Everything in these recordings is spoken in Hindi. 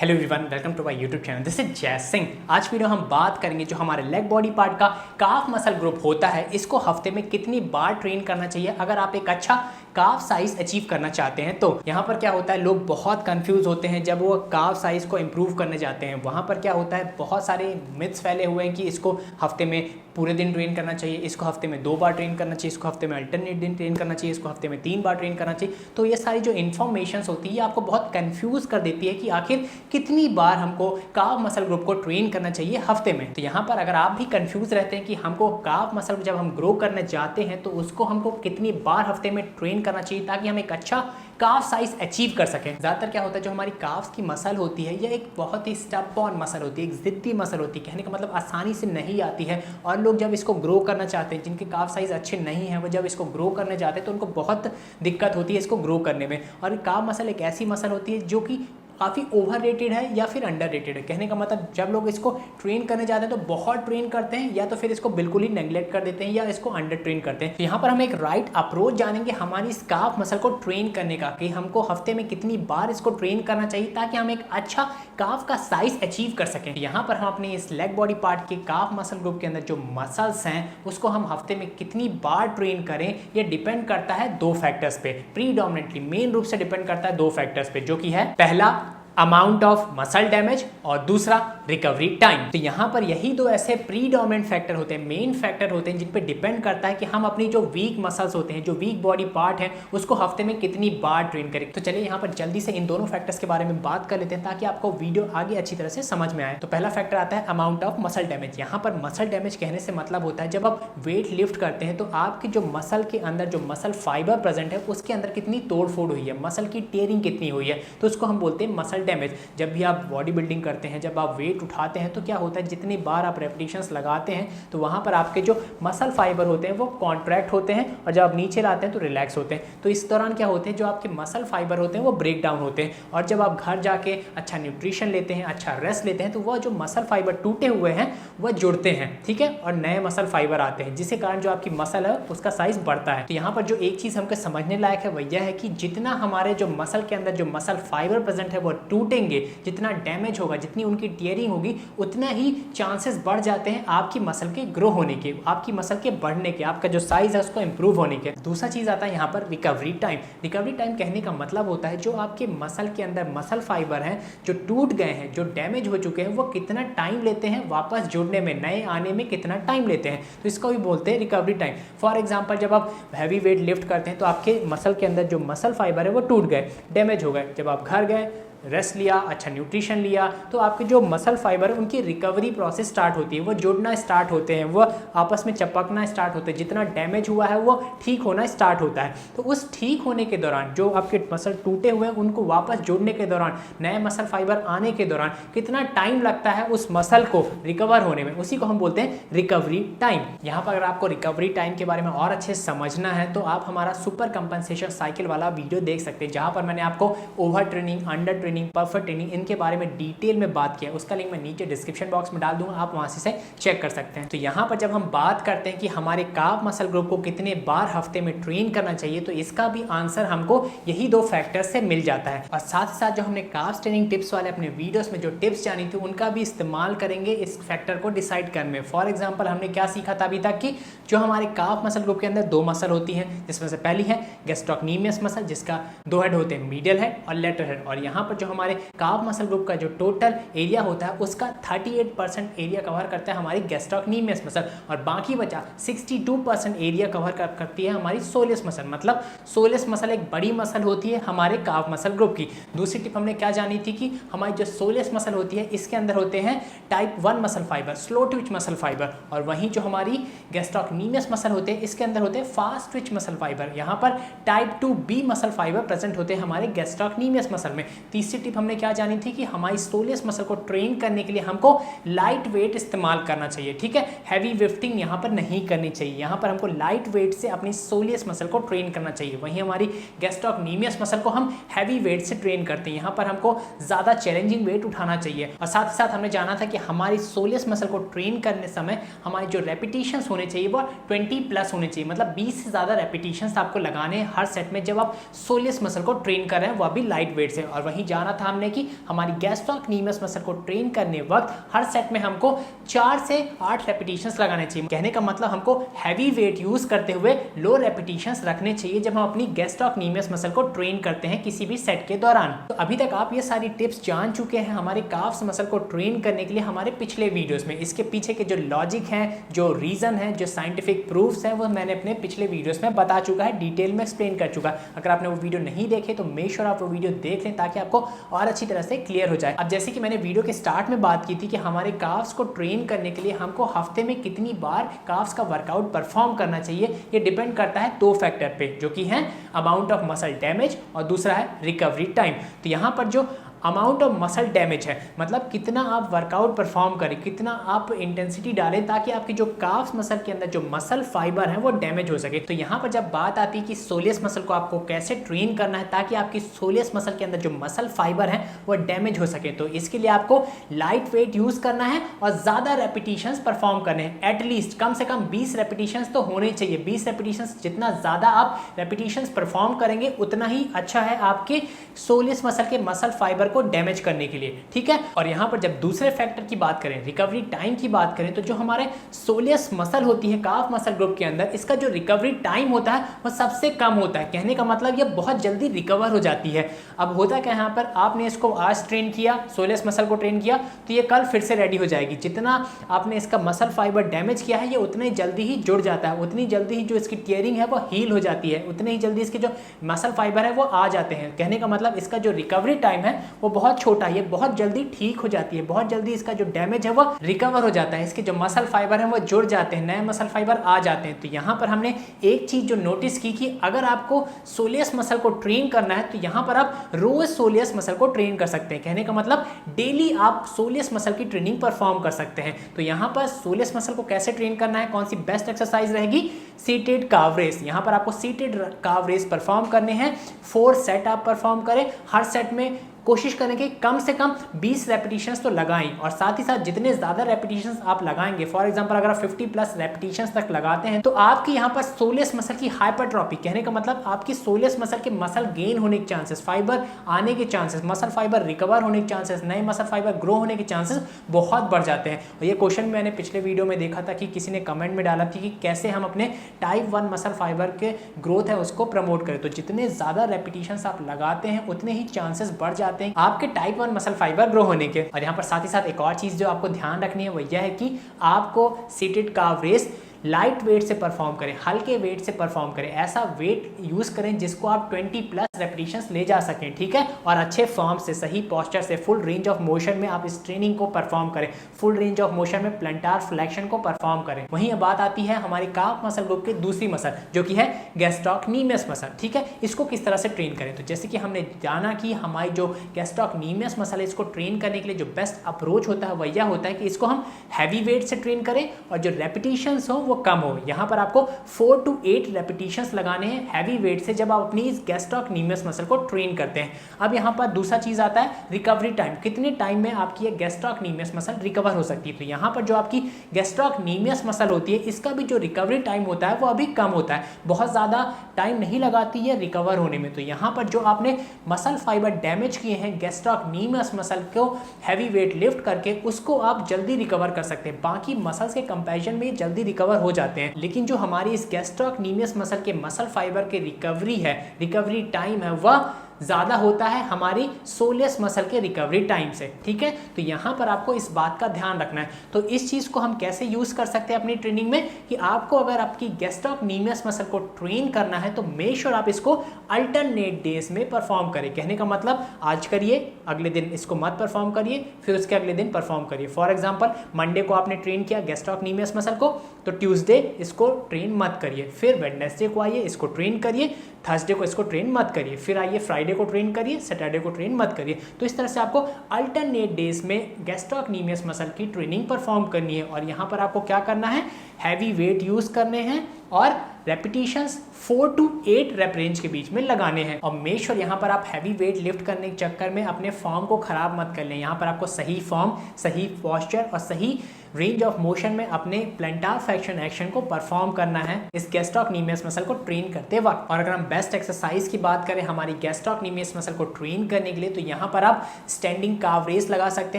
Hello everyone, welcome to my YouTube channel. This is Jai Singh. आज वीडियो हम बात करेंगे जो हमारे लेग बॉडी पार्ट का काफ मसल ग्रुप होता है, इसको हफ्ते में कितनी बार ट्रेन करना चाहिए अगर आप एक अच्छा काफ साइज अचीव करना चाहते हैं। तो यहाँ पर क्या होता है, लोग बहुत कंफ्यूज होते हैं जब वो काफ साइज को इम्प्रूव करने जाते हैं। वहाँ पर क्या होता है, बहुत सारे मिथ्स फैले हुए हैं कि इसको हफ्ते में पूरे दिन ट्रेन करना चाहिए, इसको हफ्ते में 2 बार ट्रेन करना चाहिए, इसको हफ्ते में अल्टरनेट दिन ट्रेन करना चाहिए, इसको हफ्ते में 3 बार ट्रेन करना चाहिए। तो ये सारी जो इन्फॉर्मेशन होती है ये आपको बहुत कंफ्यूज कर देती है कि आखिर कितनी बार हमको काफ मसल ग्रुप को ट्रेन करना चाहिए हफ्ते में। तो यहाँ पर अगर आप भी कंफ्यूज रहते हैं कि हमको काफ मसल जब हम ग्रो करने जाते हैं तो उसको हमको कितनी बार हफ्ते में ट्रेन करना चाहिए ताकि हम एक अच्छा काफ साइज अचीव कर सकें। ज़्यादातर क्या होता है, जो हमारी काफ्स की मसल होती है यह एक बहुत ही स्टबॉर्न मसल होती है, एक ज़िद्दी मसल होती है। कहने का मतलब आसानी से नहीं आती है। और लोग जब इसको ग्रो करना चाहते हैं, जिनके काफ साइज अच्छे नहीं हैं, वो जब इसको ग्रो करने जाते हैं तो उनको बहुत दिक्कत होती है इसको ग्रो करने में। और काफ मसल एक ऐसी मसल होती है जो कि काफ़ी ओवर रेटेड है या फिर अंडर रेटेड है। कहने का मतलब जब लोग इसको ट्रेन करने जाते हैं तो बहुत ट्रेन करते हैं, या तो फिर इसको बिल्कुल ही नेग्लेक्ट कर देते हैं या इसको अंडर ट्रेन करते हैं। तो यहाँ पर हम एक राइट अप्रोच जानेंगे हमारी इस काफ मसल को ट्रेन करने का, कि हमको हफ्ते में कितनी बार इसको ट्रेन करना चाहिए ताकि हम एक अच्छा काफ का साइज अचीव कर सकें। यहाँ पर हम अपने इस लेग बॉडी पार्ट के काफ मसल ग्रुप के अंदर जो मसल्स हैं उसको हम हफ्ते में कितनी बार ट्रेन करें, ये डिपेंड करता है 2 फैक्टर्स पे। प्रीडोमिनेंटली मेन रूप से डिपेंड करता है 2 फैक्टर्स पे, जो कि है पहला अमाउंट ऑफ मसल डैमेज और दूसरा रिकवरी टाइम। तो यहाँ पर यही 2 ऐसे प्रीडोमिनेंट फैक्टर होते हैं, मेन फैक्टर होते हैं, जिन पे डिपेंड करता है कि हम अपनी जो वीक मसल्स होते हैं, जो वीक बॉडी पार्ट है, उसको हफ्ते में कितनी बार ट्रेन करें। तो चलिए यहाँ पर जल्दी से इन दोनों फैक्टर्स के बारे में बात कर लेते हैं ताकि आपको वीडियो आगे अच्छी तरह से समझ में आए। तो पहला फैक्टर आता है अमाउंट ऑफ मसल डैमेज। यहाँ पर मसल डैमेज कहने से मतलब होता है जब आप वेट लिफ्ट करते हैं तो आपकी जो मसल के अंदर जो मसल फाइबर प्रेजेंट है उसके अंदर कितनी तोड़ फोड़ हुई है, मसल की टेयरिंग कितनी हुई है, तो उसको हम बोलते हैं मसल डैमेज। जब भी आप बॉडी बिल्डिंग करते हैं, जब आप वेट उठाते हैं तो क्या होता है, जितनी बार आप रेपिटेशंस लगाते हैं तो वहाँ पर आपके जो मसल फाइबर होते हैं वो कॉन्ट्रैक्ट होते हैं, और जब आप नीचे लाते हैं तो रिलैक्स होते हैं। तो इस दौरान क्या होते हैं, जो आपके मसल फाइबर होते हैं वो ब्रेक डाउन होते हैं, और जब आप घर जाके अच्छा न्यूट्रिशन लेते हैं, अच्छा रेस्ट लेते हैं, तो वह जो मसल फाइबर टूटे हुए हैं वह जुड़ते हैं, ठीक है, और नए मसल फाइबर आते हैं, जिसके कारण जो आपकी मसल है उसका साइज बढ़ता है। तो यहाँ पर जो एक चीज़ हमको समझने लायक है वह यह है कि जितना हमारे जो मसल के अंदर जो मसल फाइबर प्रेजेंट है वो टूटेंगे, जितना डैमेज होगा, जितनी उनकी टीयरिंग होगी, उतना ही चांसेस बढ़ जाते हैं आपकी मसल के ग्रो होने के, आपकी मसल के बढ़ने के, आपका जो साइज है उसको इंप्रूव होने के। दूसरा चीज़ आता है यहाँ पर रिकवरी टाइम। रिकवरी टाइम कहने का मतलब होता है जो आपके मसल के अंदर मसल फाइबर हैं जो टूट गए हैं, जो डैमेज हो चुके हैं, वो कितना टाइम लेते हैं वापस जुड़ने में, नए आने में कितना टाइम लेते हैं, तो इसको भी बोलते हैं रिकवरी टाइम। फॉर एग्जाम्पल, जब आप हैवी वेट लिफ्ट करते हैं तो आपके मसल के अंदर जो मसल फाइबर है वो टूट गए, डैमेज हो गए। जब आप घर गए, रेस्ट लिया, अच्छा न्यूट्रिशन लिया, तो आपके जो मसल फाइबर है उनकी रिकवरी प्रोसेस स्टार्ट होती है, वो जुड़ना स्टार्ट होते हैं, वो आपस में चिपकना स्टार्ट होते हैं, जितना डैमेज हुआ है वो ठीक होना स्टार्ट होता है। तो उस ठीक होने के दौरान जो आपके मसल टूटे हुए हैं उनको वापस जोड़ने के दौरान, नए मसल फाइबर आने के दौरान कितना टाइम लगता है उस मसल को रिकवर होने में, उसी को हम बोलते हैं रिकवरी टाइम। यहाँ पर अगर आपको रिकवरी टाइम के बारे में और अच्छे से समझना है तो आप हमारा सुपर कंपनसेशन साइकिल वाला वीडियो देख सकते हैं, जहाँ पर मैंने आपको over training, under training, perfect training, इनके बारे में डिटेल में बात किया। उसका लिंक मैं नीचे डिस्क्रिप्शन बॉक्स में डाल दूंगा, आप वहां से चेक कर सकते हैं। तो यहाँ पर जब हम बात करते हैं कि हमारे काफ मसल ग्रुप को कितने बार हफ्ते में ट्रेन करना चाहिए, तो इसका भी आंसर हमको यही 2 फैक्टर से मिल जाता है। और साथ ही साथ जो हमने काफ ट्रेनिंग टिप्स वाले अपने वीडियोस में जो टिप्स जानी थी उनका भी इस्तेमाल करेंगे इस फैक्टर को डिसाइड करने में। फॉर एग्जाम्पल, हमने क्या सीखा था अभी तक कि जो हमारे काफ मसल ग्रुप के अंदर 2 मसल होती हैं, जिसमें से पहली है गैस्ट्रोक्नीमियस मसल, जिसका 2 हेड होते हैं, मीडियल हेड और लेटरल हेड। और यहाँ पर जो हमारे काफ मसल ग्रुप का जो टोटल एरिया होता है उसका 38% एरिया कवर करता है हमारी गैस्ट्रोक्नीमियस मसल, और बाकी बचा 62% एरिया कवर करती है हमारी सोलियस मसल। मतलब सोलियस मसल एक बड़ी मसल होती है हमारे काफ मसल ग्रुप की। दूसरी टिप हमने क्या जानी थी कि हमारी जो सोलियस मसल होती है इसके अंदर होते हैं type 1 muscle fibre, slow Twitch muscle fibre, और वहीं जो हमारी गैस्ट्रोक्नीमियस मसल होते हैं इसके अंदर होते हैं फास्ट ट्विच मसल फाइबर। यहाँ पर type 2B muscle fibre present होते हैं हमारे गैस्ट्रोक्नीमियस मसल में। तीसरी टिप हमने क्या जानी थी कि हमारी सोलियस मसल को ट्रेन करने के लिए हमको लाइट वेट इस्तेमाल करना चाहिए, ठीक है, हैवी लिफ्टिंग यहाँ पर नहीं करनी चाहिए। यहाँ पर हमको लाइट वेट से अपनी सोलियस मसल को ट्रेन करना चाहिए। वहीं हमारी गैस्ट्रोक्नीमियस मसल को हम हैवी वेट से ट्रेन करते हैं, यहाँ पर हमको ज़्यादा चैलेंजिंग वेट उठाना चाहिए। और साथ ही साथ हमने जाना था कि हमारी सोलियस मसल को ट्रेन करने समय हमारी जो रेपिटेशंस होने चाहिए वो 20+ होने चाहिए, मतलब 20 से ज़्यादा रेपिटेशंस आपको लगाने हर सेट में जब आप सोलियस मसल को ट्रेन कर रहे हैं, वह भी लाइट वेट से। और वहीं जाना बताना था हमने कि हमारी गैस्ट्रोक्नीमियस मसल को ट्रेन करने वक्त हर सेट में हमको 4 से 8 रेपिटेशंस लगाने चाहिए। कहने का मतलब हमको हैवी वेट यूज करते हुए लो रेपिटेशंस रखने चाहिए जब हम अपनी गैस्ट्रोक्नीमियस मसल को ट्रेन करते हैं किसी भी सेट के दौरान। तो अभी तक आप ये सारी टिप्स जान चुके हैं हमारे काफ्स मसल को ट्रेन करने के लिए हमारे पिछले वीडियोस में। इसके पीछे के जो लॉजिक हैं, जो रीजन है, जो साइंटिफिक प्रूफ्स हैं, वो मैंने अपने पिछले वीडियोस में बता चुका है, डिटेल में एक्सप्लेन कर चुका है। अगर आपने वो वीडियो नहीं देखे तो मेक श्योर आप वो वीडियो देख लें ताकि आपको और अच्छी तरह से क्लियर हो जाए। अब जैसे कि मैंने वीडियो के स्टार्ट में बात की थी कि हमारे काफ्स को ट्रेन करने के लिए हमको हफ्ते में कितनी बार काफ्स का वर्कआउट परफॉर्म करना चाहिए, ये डिपेंड करता है 2 फैक्टर पे, जो कि है अमाउंट ऑफ मसल डैमेज और दूसरा है रिकवरी टाइम। तो यहाँ पर जो अमाउंट ऑफ मसल डैमेज है, मतलब कितना आप वर्कआउट परफॉर्म करें, कितना आप इंटेंसिटी डालें ताकि आपकी जो काफ्स मसल के अंदर जो मसल फाइबर है वो डैमेज हो सके। तो यहाँ पर जब बात आती है कि सोलियस मसल को आपको कैसे ट्रेन करना है ताकि आपकी सोलियस मसल के अंदर जो मसल फाइबर है वो डैमेज हो सके, तो इसके लिए आपको लाइट वेट यूज करना है और ज़्यादा रेपिटेशंस परफॉर्म करने हैं। एटलीस्ट कम से कम 20 रेपिटेशंस तो होने चाहिए। 20 रेपिटेशंस, जितना ज़्यादा आप रेपिटेशंस परफॉर्म करेंगे उतना ही अच्छा है आपके सोलियस मसल के मसल फाइबर को डैमेज करने के लिए, ठीक है। और यहां पर जब दूसरे फैक्टर की बात करें, रिकवरी टाइम की बात करें, तो जो हमारे सोलियस मसल होती है काफ मसल ग्रुप के अंदर, इसका जो रिकवरी टाइम होता है वो सबसे कम होता है। कहने का मतलब ये बहुत जल्दी रिकवर हो जाती है। अब होता क्या, यहाँ पर आपने इसको आज ट्रेन किया, सोलियस मसल को ट्रेन किया, तो ये कल फिर से रेडी हो जाएगी। जितना आपने इसका मसल फाइबर डैमेज किया है ये उतने जल्दी ही जुड़ जाता है, उतनी जल्दी ही जो इसकी टीयरिंग है वो हील हो जाती है, उतने ही जल्दी इसके जो मसल फाइबर है वो आ जाते हैं। कहने का मतलब इसका जो रिकवरी टाइम है वो बहुत छोटा है, ये बहुत जल्दी ठीक हो जाती है, बहुत जल्दी इसका जो डैमेज है वो रिकवर हो जाता है, इसके जो मसल फाइबर है वो जुड़ जाते हैं, नए मसल फाइबर आ जाते हैं। तो यहाँ पर हमने एक चीज जो नोटिस की कि अगर आपको सोलियस मसल को ट्रेन करना है तो यहाँ पर आप रोज सोलियस मसल को ट्रेन कर सकते हैं। कहने का मतलब डेली आप सोलियस मसल की ट्रेनिंग परफॉर्म कर सकते हैं। तो यहाँ पर सोलियस मसल को कैसे ट्रेन करना है, कौन सी बेस्ट एक्सरसाइज रहेगी, सीटेड काफ रेस। यहाँ पर आपको सीटेड काफ रेस परफॉर्म करने हैं। 4 सेट आप परफॉर्म करें, हर सेट में कोशिश करें कि कम से कम 20 रेपिटेशंस तो लगाएं, और साथ ही साथ जितने ज़्यादा रेपिटेशंस आप लगाएंगे, फॉर एग्जांपल अगर आप 50 प्लस रेपिटेशंस तक लगाते हैं तो आपकी यहाँ पर सोलियस मसल की हाइपरट्रॉफी, कहने का मतलब आपकी सोलियस मसल के मसल गेन होने के चांसेस, फाइबर आने के चांसेस, मसल फाइबर रिकवर होने के चांसेस, नए मसल फाइबर ग्रो होने के चांसेस बहुत बढ़ जाते हैं। और ये क्वेश्चन मैंने पिछले वीडियो में देखा था कि किसी ने कमेंट में डाला था कि कैसे हम अपने टाइप 1 मसल फाइबर के ग्रोथ है उसको प्रमोट करें। तो जितने ज़्यादा रेपिटेशंस आप लगाते हैं उतने ही चांसेस बढ़ जाते हैं आपके टाइप 1 मसल फाइबर ग्रो होने के। और यहाँ पर साथ ही साथ एक और चीज़ जो आपको ध्यान रखनी है वो यह है कि आपको सीटेड काफ रेस लाइट वेट से परफॉर्म करें, हल्के वेट से परफॉर्म करें, ऐसा वेट यूज करें जिसको आप 20 प्लस रेपिटेशंस ले जा सकें, ठीक है। और अच्छे फॉर्म से, सही पोस्चर से, फुल रेंज ऑफ मोशन में आप इस ट्रेनिंग को परफॉर्म करें, फुल रेंज ऑफ मोशन में प्लंटार फ्लेक्शन को परफॉर्म करें। वहीं अब बात आती है हमारी काफ मसल ग्रुप की दूसरी मसल जो कि है गैस्ट्रोक्नीमियस मसल, ठीक है। इसको किस तरह से ट्रेन करें, तो जैसे कि हमने जाना कि हमारी जो गैस्ट्रोक्नीमियस मसल है इसको ट्रेन करने के लिए जो बेस्ट अप्रोच होता है वह यह होता है कि इसको हम हैवी वेट से ट्रेन करें और जो रेपिटेशंस हो कम हो। यहाँ पर आपको 4 to 8 रेपिटेशंस लगाने हैं हैवी वेट से जब आप अपनी इस गैस्ट्रोक्नीमियस मसल को ट्रेन करते हैं। अब यहाँ पर दूसरा चीज आता है रिकवरी टाइम, कितने टाइम में आपकी ये गैस्ट्रोक्नीमियस मसल रिकवर हो सकती है। तो यहाँ पर जो आपकी गैस्ट्रोक्नीमियस मसल होती है इसका भी जो रिकवरी टाइम होता है वो अभी कम होता है, बहुत ज़्यादा टाइम नहीं लगाती है रिकवर होने में। तो यहाँ पर जो आपने मसल फाइबर डैमेज किए हैं गैस्ट्रोक्नीमियस मसल को हैवी वेट लिफ्ट करके, उसको आप जल्दी रिकवर कर सकते हैं। बाकी मसल्स के कंपैरिजन में जल्दी रिकवर हो जाते हैं, लेकिन जो हमारी इस गैस्ट्रोक्नीमियस मसल के मसल फाइबर के रिकवरी है, रिकवरी टाइम है, वह ज़्यादा होता है हमारी सोलियस मसल के रिकवरी टाइम से, ठीक है। तो यहाँ पर आपको इस बात का ध्यान रखना है। तो इस चीज़ को हम कैसे यूज़ कर सकते हैं अपनी ट्रेनिंग में कि आपको अगर आपकी गैस्ट्रोक्नीमियस मसल को ट्रेन करना है तो मेक श्योर आप इसको अल्टरनेट डेज में परफॉर्म करें। कहने का मतलब आज करिए, अगले दिन इसको मत परफॉर्म करिए, फिर उसके अगले दिन परफॉर्म करिए। फॉर एग्जाम्पल मंडे को आपने ट्रेन किया गैस्ट्रोक्नीमियस मसल को, तो ट्यूसडे इसको ट्रेन मत करिए, फिर वेडनेसडे को आइए इसको ट्रेन करिए, थर्सडे को इसको ट्रेन मत करिए, फिर आइए फ्राइडे को ट्रेन करिए, सैटरडे को ट्रेन मत करिए। तो इस तरह से आपको अल्टरनेट डेज में गैस्ट्रोक्नीमियस मसल की ट्रेनिंग परफॉर्म करनी है। और यहाँ पर आपको क्या करना है, हैवी वेट यूज करने हैं और रेपिटेशंस 4 to 8 रेप रेंज के बीच में लगाने हैं। और मेक श्योर यहाँ पर आप हैवी वेट लिफ्ट करने के चक्कर में अपने फॉर्म को खराब मत कर लें। यहाँ पर आपको सही फॉर्म, सही पोस्चर और सही रेंज ऑफ मोशन में अपने प्लैंटार फ्लेक्शन एक्शन को परफॉर्म करना है इस गैस्ट्रोक्नीमियस मसल को ट्रेन करते वक्त। और अगर हम बेस्ट एक्सरसाइज की बात करें हमारी गैस्ट्रोक्नीमियस मसल को ट्रेन करने के लिए, तो यहाँ पर आप स्टैंडिंग काव रेस लगा सकते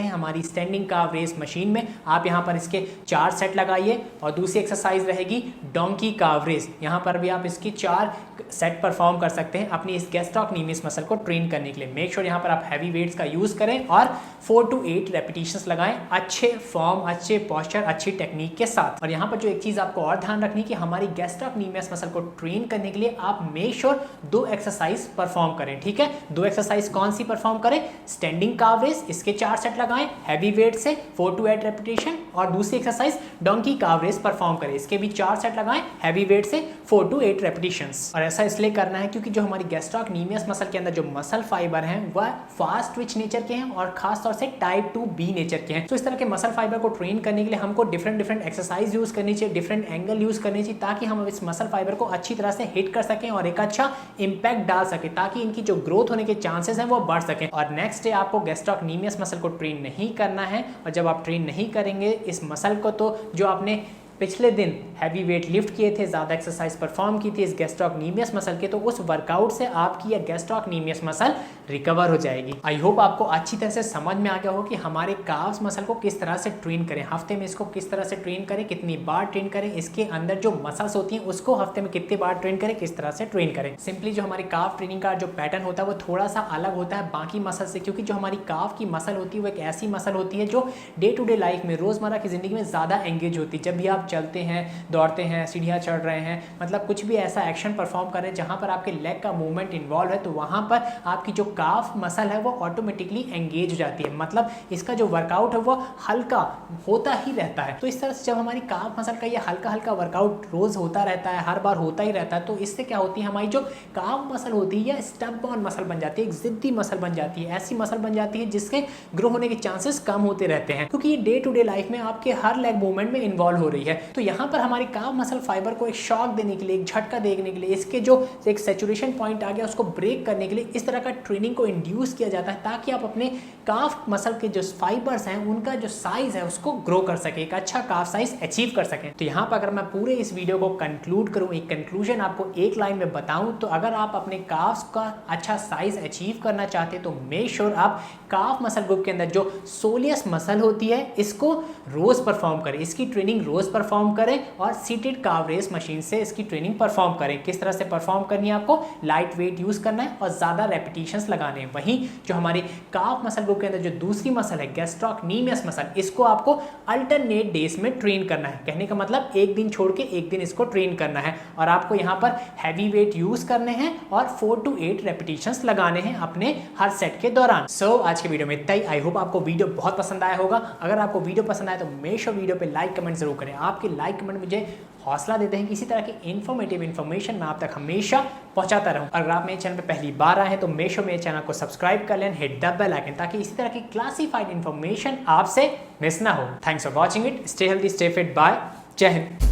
हैं। हमारी स्टैंडिंग काव रेस मशीन में आप यहाँ पर इसके 4 सेट लगाइए। और दूसरी एक्सरसाइज रहेगी डोंकी काव रेस, यहाँ पर भी आप इसकी 4 सेट परफॉर्म कर सकते हैं अपनी इस गैस्ट्रोक्नीमियस मसल को ट्रेन करने के लिए। मेक श्योर यहाँ पर आप हैवी वेट्स का यूज करें और 4 to 8 रेपिटेशंस लगाएं अच्छे फॉर्म, अच्छे पोस्चर, अच्छी टेक्निक के साथ। और यहाँ पर जो एक चीज आपको और ध्यान रखनी है कि हमारी गैस्ट्रोक्नीमियस मसल को ट्रेन करने के लिए आप मेक श्योर 2 एक्सरसाइज परफॉर्म करें, ठीक है। 2 एक्सरसाइज कौन सी परफॉर्म करें? स्टैंडिंग काव रेस, इसके 4 सेट लगाएं हैवी वेट से 4 to 8 रेपिटेशन। और दूसरी एक्सरसाइज डोंकी काव रेस परफॉर्म करें, इसके भी 4 सेट लगाएं हैवी वेट से 4 to 8 रेपिटेशंस। और ऐसा इसलिए करना है क्योंकि जो हमारी गैस्ट्रोक्नीमियस मसल के अंदर जो मसल फाइबर हैं वह फास्ट ट्विच नेचर के हैं और खास तौर से टाइप 2B नेचर के हैं। तो इस तरह के मसल फाइबर को ट्रेन करने के लिए हमको डिफरेंट एक्सरसाइज यूज करनी चाहिए, डिफरेंट एंगल यूज करनी चाहिए, ताकि हम इस मसल फाइबर को अच्छी तरह से हिट कर सकें और एक अच्छा इंपैक्ट डाल सके, ताकि इनकी जो ग्रोथ होने के चांसेस हैं वो बढ़ सकें। और नेक्स्ट डे आपको गैस्ट्रोक्नीमियस मसल को ट्रेन नहीं करना है। और जब आप ट्रेन नहीं करेंगे इस मसल को, तो जो आपने पिछले दिन हैवी वेट लिफ्ट किए थे, ज़्यादा एक्सरसाइज परफॉर्म की थी इस गैस्ट्रोक्नीमियस मसल के, तो उस वर्कआउट से आपकी यह गैस्ट्रोक्नीमियस मसल रिकवर हो जाएगी। आई होप आपको अच्छी तरह से समझ में आ गया हो कि हमारे काव्स मसल को किस तरह से ट्रेन करें, हफ्ते में इसको किस तरह से ट्रेन करें, कितनी बार ट्रेन करें, इसके अंदर जो मसल्स होती हैं उसको हफ्ते में कितनी बार ट्रेन करें, किस तरह से ट्रेन करें। सिंपली जो हमारी काफ ट्रेनिंग का जो पैटर्न होता है वो थोड़ा सा अलग होता है बाकी मसल से, क्योंकि जो हमारी काफ की मसल होती है वो एक ऐसी मसल होती है जो डे टू डे लाइफ में, रोजमर्रा की जिंदगी में ज़्यादा एंगेज होती है। जब भी आप चलते हैं, दौड़ते हैं, सीढ़ियाँ चढ़ रहे हैं, मतलब कुछ भी ऐसा एक्शन परफॉर्म कर रहे हैं जहाँ पर आपके लेग का मूवमेंट इन्वॉल्व है, तो वहाँ पर आपकी जो काफ मसल है वो ऑटोमेटिकली एंगेज हो जाती है। मतलब इसका जो वर्कआउट है वो हल्का होता ही रहता है। तो इस तरह से जब हमारी काफ मसल का ये हल्का हल्का वर्कआउट रोज होता रहता है, हर बार होता ही रहता है, तो इससे क्या होती है, हमारी जो काफ मसल होती है स्टबबॉर्न मसल बन जाती है, एक जिद्दी मसल बन जाती है, ऐसी मसल बन जाती है जिसके ग्रो होने के चांसेस कम होते रहते हैं, क्योंकि ये डे टू डे लाइफ में आपके हर लेग मूवमेंट में इन्वॉल्व हो रही है। तो यहाँ पर हमारी काफ मसल फाइबर को एक शॉक देने के लिए, एक झटका देने के लिए, इसके जो एक सैचुरेशन पॉइंट आ गया उसको ब्रेक करने के लिए इस तरह का ट्रेनिंग को इंड्यूस किया जाता है, ताकि आप अपने काफ मसल के जो फाइबर्स हैं उनका जो साइज है उसको ग्रो कर सके, एक अच्छा काफ साइज अचीव कर सकें। तो यहाँ पर अगर मैं पूरे इस वीडियो को कंक्लूड करूँ, एक कंक्लूजन आपको एक लाइन में बताऊं, तो अगर आप अपने काफ का अच्छा साइज अचीव करना चाहते तो मेक श्योर आप काफ मसल ग्रुप के अंदर जो सोलियस मसल होती है इसको रोज परफॉर्म करें, इसकी ट्रेनिंग रोज परफॉर्म करें और सीटेड काव रेस मशीन से इसकी ट्रेनिंग परफॉर्म करें। किस तरह से परफॉर्म करनी है, आपको लाइट वेट यूज करना है और ज्यादा रेपिटेशंस लगाने हैं। वहीं जो हमारे काफ मसल ग्रुप के अंदर जो दूसरी मसल है गैस्ट्रोक्नीमियस मसल, इसको आपको अल्टरनेट डेज में ट्रेन करना है। कहने का मतलब एक दिन छोड़ के एक दिन इसको ट्रेन करना है और आपको यहाँ पर हैवी वेट यूज करने हैं और 4 to 8 रेपिटेशंस लगाने हैं अपने हर सेट के दौरान। सो आज के वीडियो में इतना ही। आई होप आपको वीडियो बहुत पसंद आया होगा। अगर आपको वीडियो पसंद आए तो मेक श्योर वीडियो पे लाइक कमेंट जरूर करें। आपके लाइक कमेंट मुझे हौसला देते हैं कि इसी तरह की इन्फॉर्मेटिव इन्फॉर्मेशन मैं आप तक हमेशा पहुंचाता रहूं। अगर आप मेरे चैनल पे पहली बार आए हैं तो मेक श्योर मेरे चैनल को सब्सक्राइब कर लें, हिट द बेल आइकन, ताकि इसी तरह की क्लासिफाइड इन्फॉर्मेशन आपसे मिस ना हो। Thanks for watching it. Stay healthy, stay fit, bye, Jai Hind.